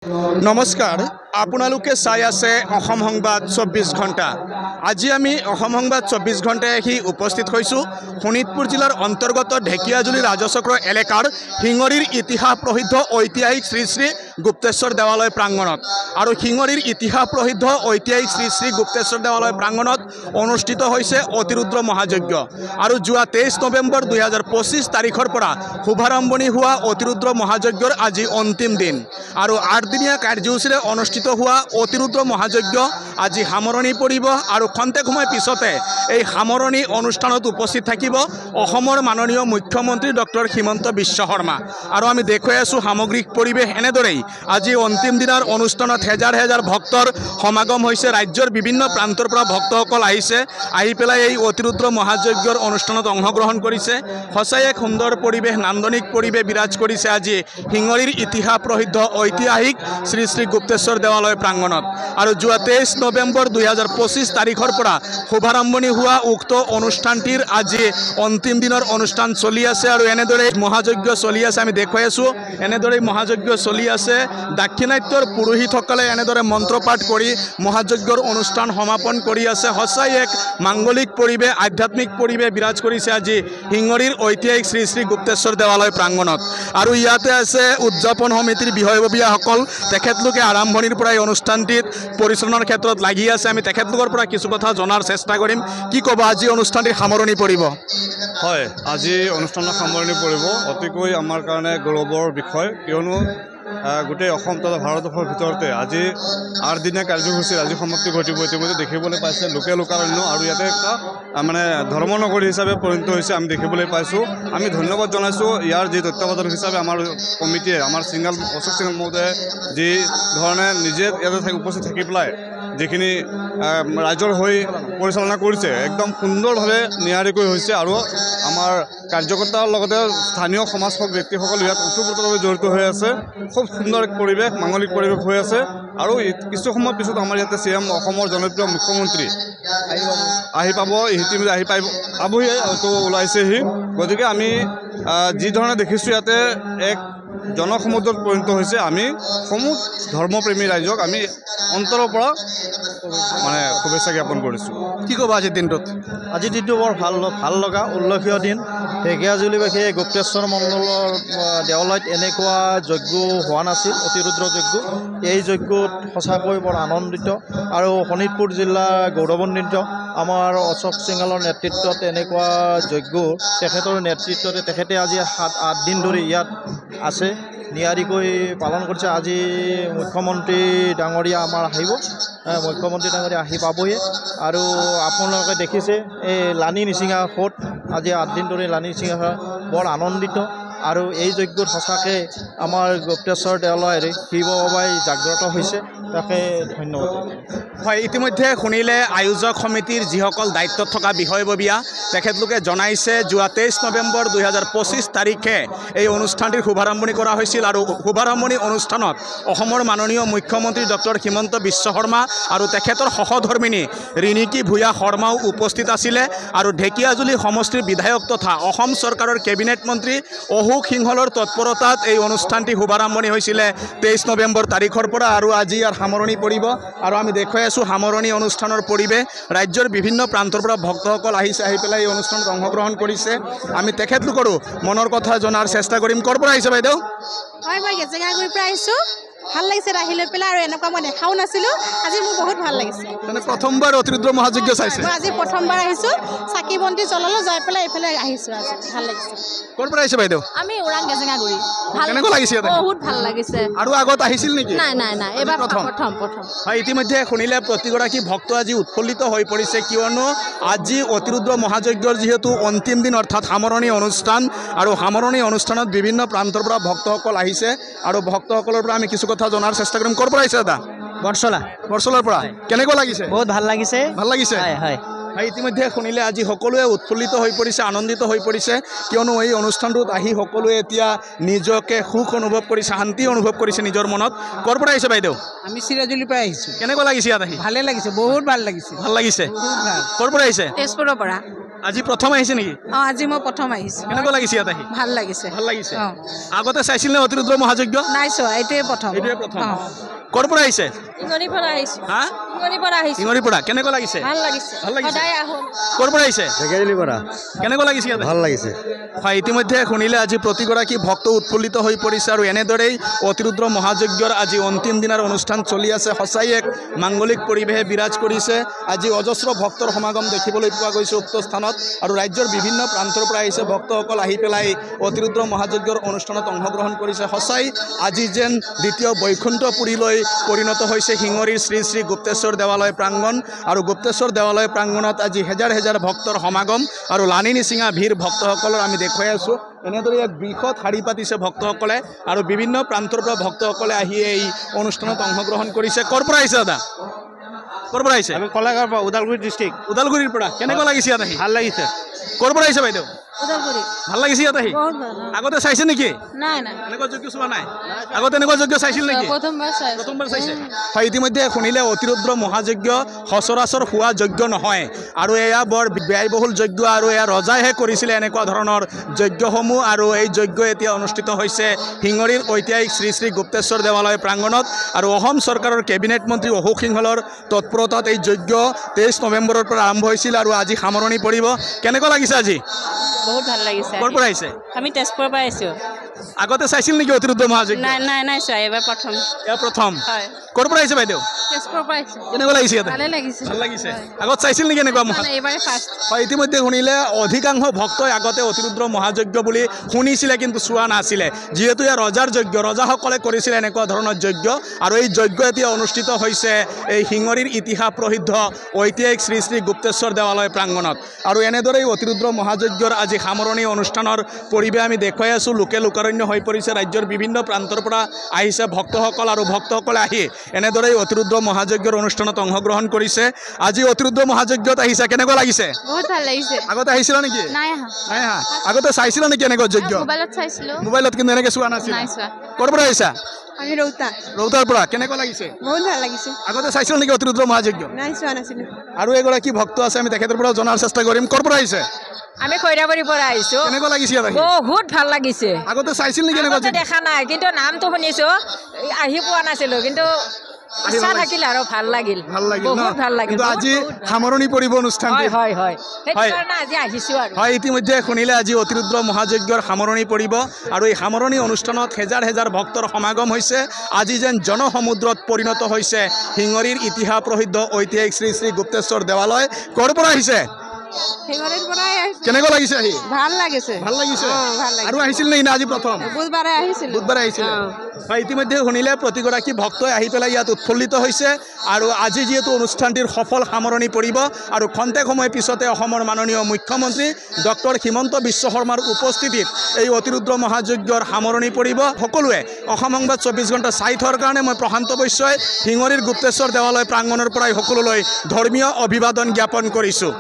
নমস্কাৰ আপোনালোকে চাই আছে অসম সংবাদ 24 ঘণ্টা। আজি আমি অসম সংবাদ 24 ঘণ্টায় আহি উপস্থিত হৈছোঁ শোণিতপুৰ জিলাৰ অন্তৰ্গত ঢেকিয়াজুলি ৰাজচক্ৰ এলেকাৰ শিঙৰীৰ ইতিহাস প্ৰসিদ্ধ ঐতিহাসিক শ্ৰী শ্ৰী গুপ্তেশ্বৰ দেৱালয় প্ৰাংগণত। আৰু শিঙৰীৰ ইতিহাস প্ৰসিদ্ধ ঐতিহাসিক শ্ৰী শ্ৰী গুপ্তেশ্বৰ দেৱালয় প্ৰাংগণত অনুষ্ঠিত হৈছে অতিৰুদ্ৰ মহাযজ্ঞ। আৰু যোৱা 23 নৱেম্বৰ 2025 তাৰিখৰ পৰা শুভাৰম্ভণি হোৱা অতিৰুদ্ৰ মহাযজ্ঞৰ আজি অন্তিম দিন। আৰু 8 দিনীয়া কাৰ্যসূচীৰে অনুষ্ঠিত হোৱা অতিৰুদ্ৰ মহাযজ্ঞ আজি সামৰণি পৰিব। আৰু খন্তেক সময় পিছতে এই সামৰণি অনুষ্ঠানত উপস্থিত থাকিব অসমৰ মাননীয় মুখ্যমন্ত্ৰী ডক্টৰ হিমন্ত বিশ্ব শৰ্মা। আৰু আমি দেখুৱাই আছোঁ সামগ্ৰিক পৰিৱেশ এনেদৰেই। আজি অন্তিম দিনৰ অনুষ্ঠানত হেজাৰ হেজাৰ ভক্তৰ সমাগম হৈছে। ৰাজ্যৰ বিভিন্ন প্ৰান্তৰ পৰা ভক্তসকল আহিছে, আহি পেলাই এই অতিৰুদ্ৰ মহাযজ্ঞৰ অনুষ্ঠানত অংশগ্ৰহণ কৰিছে। সঁচাই এক সুন্দৰ পৰিৱেশ, নান্দনিক পৰিৱেশ বিৰাজ কৰিছে আজি শিঙৰীৰ ইতিহাস প্ৰসিদ্ধ ঐতিহাসিক শ্ৰী শ্ৰী গুপ্তেশ্বৰ দেৱালয় প্ৰাংগণত। আৰু যোৱা 23 নৱেম্বৰ 2025 তাৰিখৰ পৰা শুভাৰম্ভণি হোৱা উক্ত অনুষ্ঠানটিৰ আজি অন্তিম দিনৰ অনুষ্ঠান চলি আছে। আৰু এনেদৰে মহাযজ্ঞ চলি আছে, আমি দেখুৱাই আছোঁ এনেদৰেই মহাযজ্ঞ চলি আছে। দাক্ষিণাত্যৰ পুৰোহিতসকলে এনেদৰে মন্ত্ৰপাঠ কৰি মহাযজ্ঞৰ অনুষ্ঠান সমাপন কৰি আছে। সঁচাই এক মাংগলিক পৰিৱেশ, আধ্যাত্মিক পৰিৱেশ বিৰাজ কৰিছে আজি শিঙৰীৰ ঐতিহাসিক শ্ৰী শ্ৰী গুপ্তেশ্বৰ দেৱালয় প্ৰাংগণত। আৰু ইয়াতে আছে উদযাপন সমিতিৰ বিষয়ববীয়াসকল, তেখেতলোকে আৰম্ভণিৰ পৰা এই অনুষ্ঠানটিত পৰিচালনাৰ ক্ষেত্ৰত লাগি আছে। আমি তেখেতলোকৰ পৰা কিছু কথা জনাৰ চেষ্টা কৰিম। কি ক'ব, আজি অনুষ্ঠানটিৰ সামৰণি পৰিব? হয়, আজি অনুষ্ঠানৰ সামৰণি পৰিব। অতিকৈ আমাৰ কাৰণে গৌৰৱৰ বিষয়, কিয়নো গোটেই অসম তথা ভাৰতবৰ্ষৰ ভিতৰতে আজি 8 দিনীয়া কাৰ্যসূচীৰ আজি সমাপ্তি ঘটিব। ইতিমধ্যে দেখিবলৈ পাইছে লোকে লোকাৰণ্য, আৰু ইয়াতে এটা মানে ধৰ্মনগৰী হিচাপে পৰিণত হৈছে আমি দেখিবলৈ পাইছোঁ। আমি ধন্যবাদ জনাইছোঁ ইয়াৰ যি তত্ত্বাৱধান হিচাপে আমাৰ কমিটিয়ে, আমাৰ অশোক সিংহাল মহোদয়ে যি ধৰণে নিজে ইয়াতে উপস্থিত থাকি পেলাই যিখিনি ৰাইজৰ হৈ পৰিচালনা কৰিছে, একদম সুন্দৰভাৱে নিয়াৰিকৈ হৈছে। আৰু আমাৰ কাৰ্যকৰ্তাৰ লগতে স্থানীয় সমাজসেৱক ব্যক্তিসকল ইয়াত ওতঃপ্ৰোতভাৱে জড়িত হৈ আছে। খুব সুন্দৰ এক পৰিৱেশ, মাংগলিক পৰিৱেশ হৈ আছে। আৰু কিছু সময়ৰ পিছত আমাৰ ইয়াতে CM অসমৰ জনপ্ৰিয় মুখ্যমন্ত্ৰী আহি পাব, ইতিমধ্যে আহি পাবহি, তো ওলাইছেহি। গতিকে আমি যি ধৰণে দেখিছোঁ ইয়াতে এক জনসমুদ্ৰত পৰিণত হৈছে। আমি সমূহ ধৰ্মপ্ৰেমী ৰাইজক আমি অন্তৰৰ পৰা মানে শুভেচ্ছা জ্ঞাপন কৰিছোঁ। কি ক'ব আজিৰ দিনটোত? আজিৰ দিনটো বৰ ভাল লগা উল্লেখীয় দিন। ঢেকীয়াজুলিবাসীয়ে গুপ্তেশ্বৰ মণ্ডলৰ দেৱালয়ত এনেকুৱা যজ্ঞ হোৱা নাছিল, অতিৰুদ্ৰ যজ্ঞ। এই যজ্ঞত সঁচাকৈ বৰ আনন্দিত আৰু শোণিতপুৰ জিলা গৌৰৱান্বিত। আমাৰ অশোক সিংহালৰ নেতৃত্বত এনেকুৱা যজ্ঞ, তেখেতৰ নেতৃত্বতে তেখেতে আজি 7-8 দিন ধৰি ইয়াত আছে, নিয়াৰিকৈ পালন কৰিছে। আজি মুখ্যমন্ত্ৰী ডাঙৰীয়া আমাৰ আহিব, মুখ্যমন্ত্ৰী ডাঙৰীয়া আহি পাবহি। আৰু আপোনালোকে দেখিছে এই লানি নিচিঙা সোঁত, আজি 8 দিন ধৰি লানি নিচিঙা বৰ আনন্দিত। আৰু এই যজ্ঞত সঁচাকৈ আমাৰ গুপ্তেশ্বৰ দেৱালয়ৰ শিৱ বাবাই জাগ্ৰত হৈছে, তাকে ধন্যবাদ। হয়, ইতিমধ্যে শুনিলে আয়োজক সমিতিৰ যিসকল দায়িত্বত থকা বিষয়ববীয়া, তেখেতলোকে জনাইছে যোৱা 23 নৱেম্বৰ 2025 তাৰিখে এই অনুষ্ঠানটিৰ শুভাৰম্ভণি কৰা হৈছিল। আৰু শুভাৰম্ভণি অনুষ্ঠানত অসমৰ মাননীয় মুখ্যমন্ত্ৰী ডক্টৰ হিমন্ত বিশ্ব শৰ্মা আৰু তেখেতৰ সহধৰ্মিনী ৰিণিকী ভূঞা শৰ্মাও উপস্থিত আছিলে। আৰু ঢেকীয়াজুলি সমষ্টিৰ বিধায়ক তথা অসম চৰকাৰৰ কেবিনেট মন্ত্ৰী অশোক সিংহলৰ তৎপৰতাত এই অনুষ্ঠানটি শুভাৰম্ভণি হৈছিলে 23 নৱেম্বৰ তাৰিখৰ পৰা। আৰু আজি ইয়াৰ সামৰণি পৰিব। আৰু আমি দেখুৱাই আছোঁ সামৰণি অনুষ্ঠানৰ পৰিৱেশ। ৰাজ্যৰ বিভিন্ন প্ৰান্তৰ পৰা ভক্তসকল আহিছে, আহি পেলাই এই অনুষ্ঠানত অংশগ্ৰহণ কৰিছে। আমি তেখেতলোকৰো মনৰ কথা জনাৰ চেষ্টা কৰিম। ক'ৰ পৰা আহিছে বাইদেউ? হয়, মই গেজেঙাগুৰিৰ পৰা আহিছোঁ। ভাল লাগিছে আহি লৈ পেলাই, আৰু এনেকুৱা মই দেখাও নাছিলোঁ। আজি মোৰ বহুত ভাল লাগিছে। মানে প্ৰথমবাৰ অতিৰুদ্ৰ মহাযজ্ঞ চাইছে? মই আজি প্ৰথমবাৰ আহিছোঁ, চাকি বন্তি জ্বলালোঁ, যাই পেলাই এইফালে আহিছোঁ। আজি ভাল লাগিছে। ক'ৰ পৰা আহিছে বাইদেউ? আমি ওৰাং গেজেঙাগুৰি। কেনেকুৱা লাগিছে ইয়াতে? বহুত ভাল লাগিছে। আৰু আগত আহিছিল নেকি? নাই, এইবাৰ প্ৰথম। হয়, ইতিমধ্যে শুনিলে প্ৰতিগৰাকী ভক্ত আজি উৎফুল্লিত হৈ পৰিছে, কিয়নো আজি অতিৰুদ্ৰ মহাযজ্ঞৰ যিহেতু অন্তিম দিন, অৰ্থাৎ সামৰণি অনুষ্ঠান। আৰু সামৰণি অনুষ্ঠানত বিভিন্ন প্ৰান্তৰ পৰা ভক্তসকল আহিছে। আৰু ভক্তসকলৰ পৰা আমি কিছু কথা জনাৰ চেষ্টা কৰিম। ক'ৰ পৰা আহিছে দাদা? বৰচলা। বৰচলাৰ পৰা। কেনেকুৱা লাগিছে? বহুত ভাল লাগিছে। ভাল লাগিছে? হয়। ইতিমধ্যে শুনিলে আজি সকলোৱে উৎফুল্লিত হৈ পৰিছে, আনন্দিত হৈ পৰিছে, কিয়নো এই অনুষ্ঠানটোত আহি সকলোৱে এতিয়া নিজকে সুখ অনুভৱ কৰিছে, শান্তি অনুভৱ কৰিছে নিজৰ মনত। ক'ৰ পৰা আহিছে বাইদেউ? আমি চিৰাজুলিৰ পৰা আহিছোঁ। কেনেকুৱা লাগিছে ইয়াত আহি? ভালে লাগিছে, বহুত ভাল লাগিছে। ভাল লাগিছে। বহুত ভাল। ক'ৰ পৰা আহিছে? তেজপুৰৰ পৰা। আজি প্ৰথম আহিছে নেকি? আজি মই প্ৰথম আহিছোঁ। কেনেকুৱা লাগিছে ইয়াত আহি? ভাল লাগিছে। ভাল লাগিছে। আগতে চাইছিল নে অতিৰুদ্ৰ মহাযজ্ঞ? নাই চোৱা, এইটোৱে প্ৰথম। এইটোৱে প্ৰথম। ক'ৰ পৰা আহিছে? শিঙনিৰ পৰা আহিছোঁ। হা? শিঙনিৰ পৰা আহিছোঁ। শিঙৰিৰ পৰা। কেনেকুৱা লাগিছে? ভাল লাগিছে। ভাল লাগিছে। সদায় আহোঁ। ক'ৰ পৰা আহিছে? ঢেকীয়াজুলিৰ পৰা। কেনেকুৱা লাগিছে ইয়াত? ভাল লাগিছে। হয়, ইতিমধ্যে শুনিলে আজি প্ৰতিগৰাকী ভক্ত উৎফুল্লিত হৈ পৰিছে আৰু এনেদৰেই অতিৰুদ্ৰ মহাযজ্ঞৰ আজি অন্তিম দিনাৰ অনুষ্ঠান চলি আছে। সঁচাই এক মাংগলিক পৰিৱেশে বিৰাজ কৰিছে। আজি অজস্ৰ ভক্তৰ সমাগম দেখিবলৈ পোৱা গৈছে উক্ত স্থানত আৰু ৰাজ্যৰ বিভিন্ন প্ৰান্তৰ পৰা আহিছে ভক্তসকল আহি পেলাই অতিৰুদ্ৰ মহাযজ্ঞৰ অনুষ্ঠানত অংশগ্ৰহণ কৰিছে। সঁচাই আজি যেন দ্বিতীয় বৈকুণ্ঠপুৰীলৈ পৰিণত হৈছে শিঙৰিৰ শ্ৰী শ্ৰী গুপ্তেশ্বৰ দেৱালয় প্ৰাংগণ আৰু গুপ্তেশ্বৰ দেৱালয় প্ৰাংগণত আজি হেজাৰ হেজাৰ ভক্তৰ সমাগম আৰু লানি নিচিঙা ভিৰ ভক্তসকলৰ আমি দেখুৱাই আছোঁ। এনেদৰে এক বৃহৎ শাৰী পাতিছে ভক্তসকলে আৰু বিভিন্ন প্ৰান্তৰ পৰা ভক্তসকলে আহি এই অনুষ্ঠানত অংশগ্ৰহণ কৰিছে। ক'ৰ পৰা আহিছে দাদা? ক'ৰ পৰা আহিছে? আমি কলাগাঁৱৰ পৰা, ওদালগুৰি ডিষ্ট্ৰিক্ট। ওদালগুৰিৰ পৰা। কেনেকুৱা লাগিছে ইয়াত আহি? ভাল লাগিছে। ক'ৰ পৰা আহিছে বাইদেউ? ওদালগুৰি। ভাল লাগিছে ইয়াত আহি? বহুত ভাল। আগতে চাইছে নেকি? নাই নাই। এনেকুৱা যজ্ঞ চোৱা নাই? আগতে এনেকুৱা যজ্ঞ চাইছিল নেকি? প্ৰথমবাৰ চাইছোঁ। প্ৰথমবাৰ চাইছে। হয়, ইতিমধ্যে শুনিলে অতিৰুদ্ৰ মহাযজ্ঞ সচৰাচৰ হোৱা যজ্ঞ নহয় আৰু এয়া বৰ ব্যয়বহুল যজ্ঞ আৰু এয়া ৰজাইহে কৰিছিলে এনেকুৱা ধৰণৰ যজ্ঞসমূহ আৰু এই যজ্ঞ এতিয়া অনুষ্ঠিত হৈছে শিঙৰিৰ ঐতিহাসিক শ্ৰী শ্ৰী গুপ্তেশ্বৰ দেৱালয় প্ৰাংগণত আৰু অসম চৰকাৰৰ কেবিনেট মন্ত্ৰী অশোক সিংহলৰ তৎপৰতাত এই যজ্ঞ 23 নৱেম্বৰৰ পৰা আৰম্ভ হৈছিল আৰু আজি সামৰণি পৰিব। কেনেকুৱা লাগিছে আজি? বহুত ভাল লাগিছে। ক'ৰ পৰা আহিছে? আমি তেজপুৰৰ পৰা আহিছোঁ। আগতে চাইছিল নেকি অতিৰুদ্ৰ মহাযজ্ঞ? নাই নাই নাই চোৱা, এইবাৰ প্ৰথম। এয়া প্ৰথম। হয়। ক'ৰ পৰা আহিছে বাইদেউ? তেজপুৰৰ পৰা আহিছোঁ। কেনেকুৱা লাগিছে ইয়াতে? ভালে লাগিছে। ভাল লাগিছে। আগত চাইছিল নেকি এনেকুৱা মহা? এইবাৰে ফাৰ্ষ্ট। হয়, ইতিমধ্যে শুনিলে অধিকাংশ ভক্তই আগতে অতিৰুদ্ৰ মহাযজ্ঞ বুলি শুনিছিলে কিন্তু চোৱা নাছিলে, যিহেতু এয়া ৰজাৰ যজ্ঞ, ৰজাসকলে কৰিছিলে এনেকুৱা ধৰণৰ যজ্ঞ আৰু এই যজ্ঞ এতিয়া অনুষ্ঠিত হৈছে এই শিঙৰিৰ ইতিহাস প্ৰসিদ্ধ ঐতিহাসিক শ্ৰী শ্ৰী গুপ্তেশ্বৰ দেৱালয় প্ৰাংগণত আৰু এনেদৰেই অতিৰুদ্ৰ মহাযজ্ঞৰ আজি সামৰণি অনুষ্ঠানৰ পৰিৱেশ আমি দেখুৱাই আছোঁ। লোকে লোকাৰণ্য হৈ পৰিছে, ৰাজ্যৰ বিভিন্ন প্ৰান্তৰ পৰা আহিছে ভক্তসকল আৰু ভক্তসকলে আহি এনেদৰেই অতিৰুদ্ৰ মহাযজ্ঞৰ অনুষ্ঠানত অংশগ্ৰহণ কৰিছে। আজি অতিৰুদ্ৰ মহাযজ্ঞত আহিছে, কেনেকুৱা লাগিছে? বহুত ভাল লাগিছে। আগতে আহিছিলা নেকি? নাই আহা। নাই হা। আগতে চাইছিলা নেকি এনেকুৱা যজ্ঞ? মোবাইলত চাইছিলোঁ। মোবাইলত কিন্তু এনেকৈ চোৱা নাছিল? নাই চোৱা। ক'ৰ পৰা আহিছা? আমি ৰৌতা। ৰৌতাৰ পৰা। কেনেকুৱা লাগিছে? বহুত ভাল লাগিছে। আগতে চাইছিলা নেকি অতিৰুদ্ৰ মহাযজ্ঞ? নাই চোৱা নাছিলোঁ। আৰু এগৰাকী ভক্ত আছে, আমি তেখেতৰ পৰা জনাৰ চেষ্টা কৰিম। ক'ৰ পৰা আহিছে? আমি খৈৰাবাৰীৰ পৰা আহিছোঁ। কেনেকুৱা লাগিছে ইয়াত আহি? বহুত ভাল লাগিছে। আগতে চাইছিল নেকি এনেকুৱা আগতে যজ্ঞ? দেখা নাই, কিন্তু নামটো শুনিছোঁ। আহি পোৱা নাছিলোঁ, কিন্তু ইচ্ছা থাকিল আৰু ভাল লাগিল। ভাল লাগিল ন? বহুত ভাল লাগিল। কিন্তু আজি সামৰণি পৰিব অনুষ্ঠানটি। হয় হয় হয়, সেইটো হয়। কাৰণে আজি আহিছোঁ আৰু। হয়, ইতিমধ্যে শুনিলে আজি অতিৰুদ্ৰ মহাযজ্ঞৰ সামৰণি পৰিব আৰু এই সামৰণি অনুষ্ঠানত হেজাৰ হেজাৰ ভক্তৰ সমাগম হৈছে। আজি যেন জনসমুদ্ৰত পৰিণত হৈছে শিঙৰিৰ ইতিহাস প্ৰসিদ্ধ ঐতিহাসিক শ্ৰী শ্ৰী গুপ্তেশ্বৰ দেৱালয়। ক'ৰ পৰা আহিছে? শিঙৰিৰ পৰাই আহিছোঁ। কেনেকুৱা লাগিছে আহি? ভাল লাগিছে। ভাল লাগিছে। ভাল লাগিছে। আৰু আহিছিল নেকি না আজি প্ৰথম? বুধবাৰে আহিছিলোঁ। বুধবাৰে আহিছিল। হয়, ইতিমধ্যে শুনিলে প্ৰতিগৰাকী ভক্তই আহি পেলাই ইয়াত উৎফুল্লিত হৈছে আৰু আজি যিহেতু অনুষ্ঠানটিৰ সফল সামৰণি পৰিব আৰু খন্তেক সময় পিছতে অসমৰ মাননীয় মুখ্যমন্ত্ৰী ডক্টৰ হিমন্ত বিশ্ব শৰ্মাৰ উপস্থিতিত এই অতিৰুদ্ৰ মহাযজ্ঞৰ সামৰণি পৰিব। সকলোৱে অসম সংবাদ 24 ঘণ্টা চাই থোৱাৰ কাৰণে মই প্ৰশান্ত বৈশ্যই শিঙৰিৰ গুপ্তেশ্বৰ দেৱালয় প্ৰাংগণৰ পৰাই সকলোলৈ ধৰ্মীয় অভিবাদন জ্ঞাপন কৰিছোঁ।